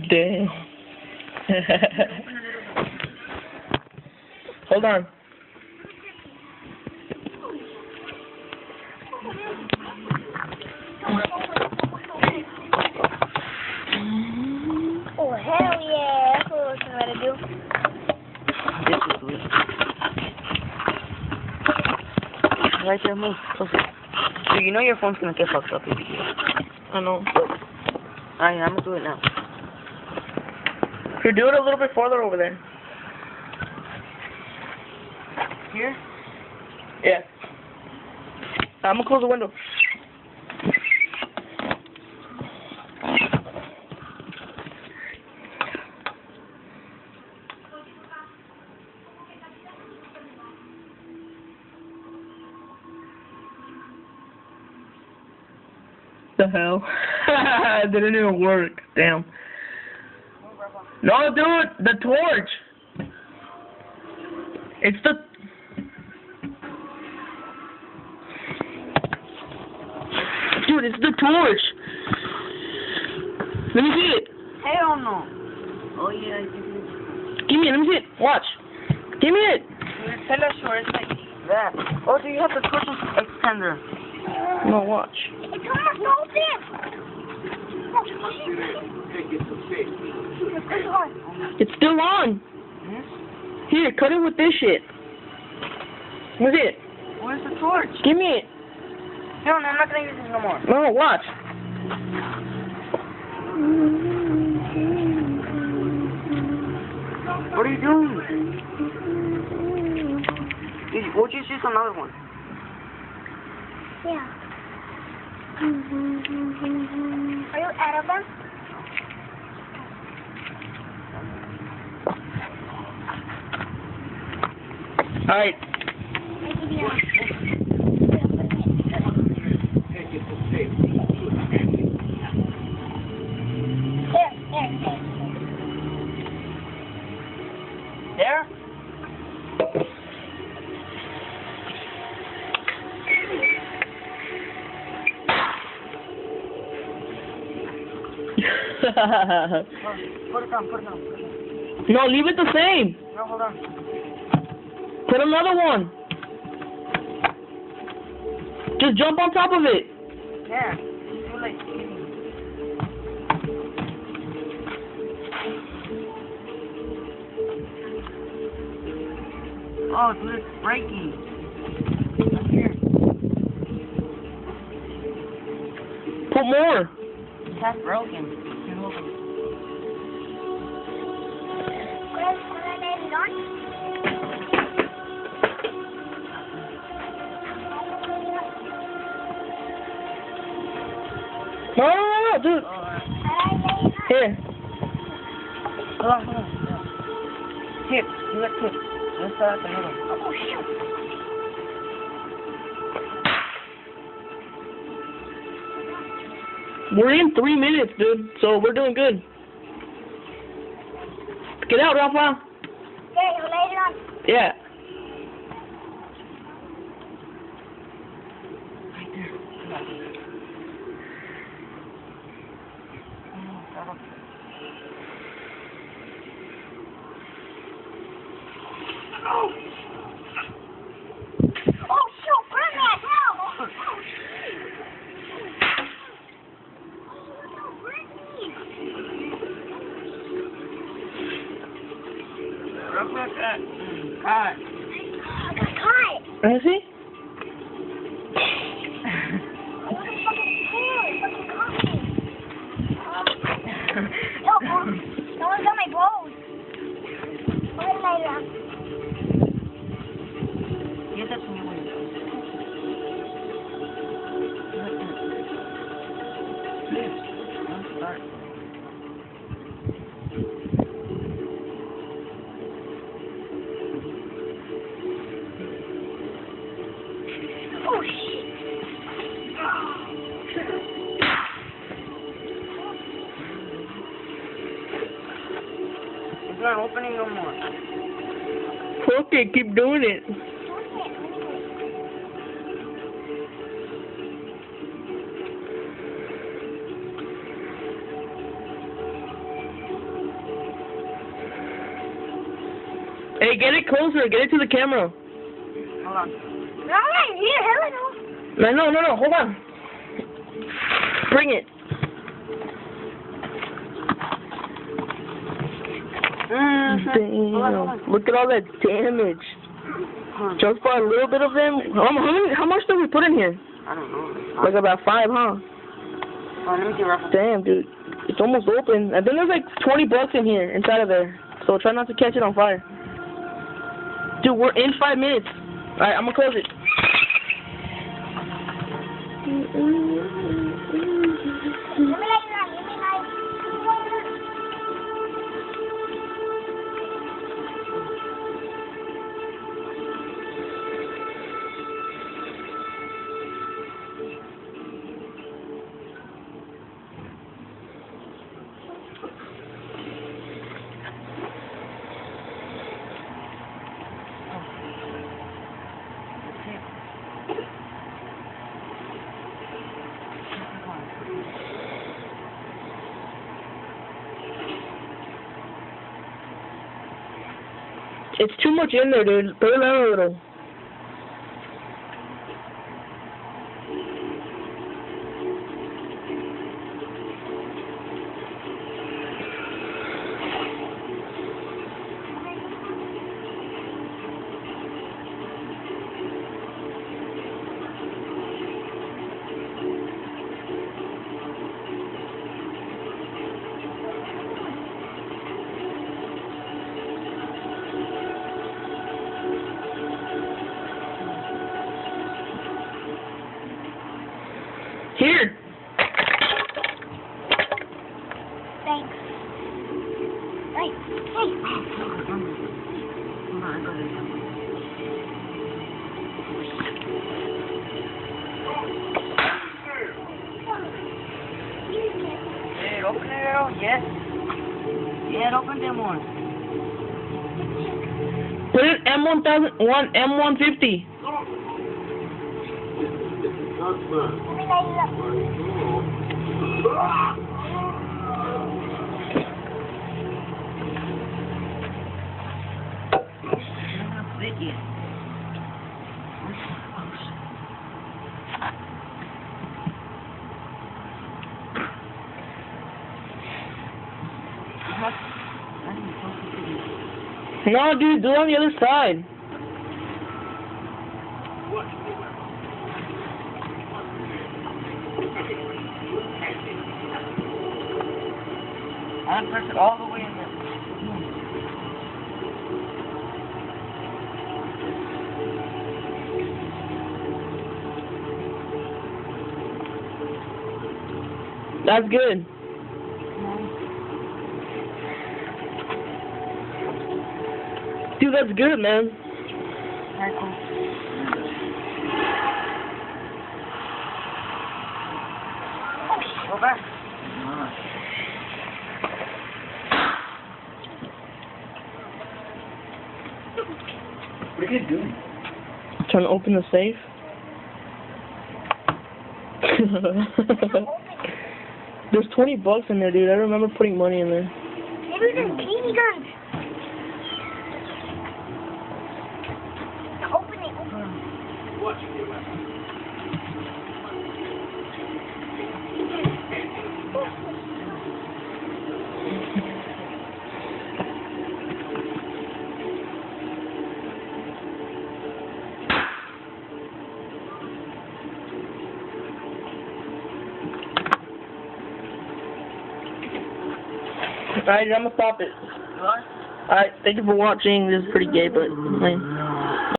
Damn. Hold on. Oh, hell yeah. That's what I was trying to do. This is weird. Right there, move. Okay. So you know your phone's gonna get fucked up if you do it. I know. Alright, I'm gonna do it now. Here, do it a little bit farther over there. Here? Yeah. I'm gonna close the window. The hell? It didn't even work. Damn. No, dude, the torch. It's the. Dude, it's the torch. Let me see it. Hell no. Oh yeah. Give me it. Let me see it. Watch. Give me it. Tell us where it's like That. Oh, do you have the torch extender? No, watch. it's almost open. It's still on. Here, cut it with this shit. What's it? Where's the torch? Give me it. No, I'm not gonna use this no more. No, watch. What are you doing? Would you use another one? Yeah. Are you out of them? Alright. There? Put it down. No, leave it the same. No, hold on. Put another one. Just jump on top of it. Yeah. Too late. Oh, dude, it's breaking. Here. Put more. It's half broken. No, dude. Here. Hold on. Tip. Do that tip. Let's start at the middle. Oh, shoot. We're in 3 minutes, dude, so we're doing good. Get out, Rafa. Okay, you later on. Yeah. Oh, shoot, burn that hell! Let me see. Someone's got my balls. Put it later on. Get that to me when you're start. Oh, shit. It's not opening no more. Okay, keep doing it. Hey, get it closer. Get it to the camera. Hold on. No, I'm here. Hello. No. Hold on. Bring it. Damn. Look at all that damage. Just for a little bit of them. How much did we put in here? I don't know. Like about 5, huh? Oh, let me get reference. Damn, dude. It's almost open. I think there's like $20 in here, inside of there. So try not to catch it on fire. Dude, we're in 5 minutes. Alright, I'm gonna close it. It's too much in there, dude. Put it down a little. Here. Thanks. Hey. Hey, open it out. Yes. Yeah, open them one. Put it M1001, M150. No, dude, do it on the other side. I press it all the way in there. That's good. Dude, that's good, man. Alright, cool. Go back. What are you doing? Trying to open the safe. There's $20 in there, dude. I remember putting money in there. Maybe there's teeny guns. Open it. What? Alright, I'm gonna stop it. Alright, thank you for watching. This is pretty gay, but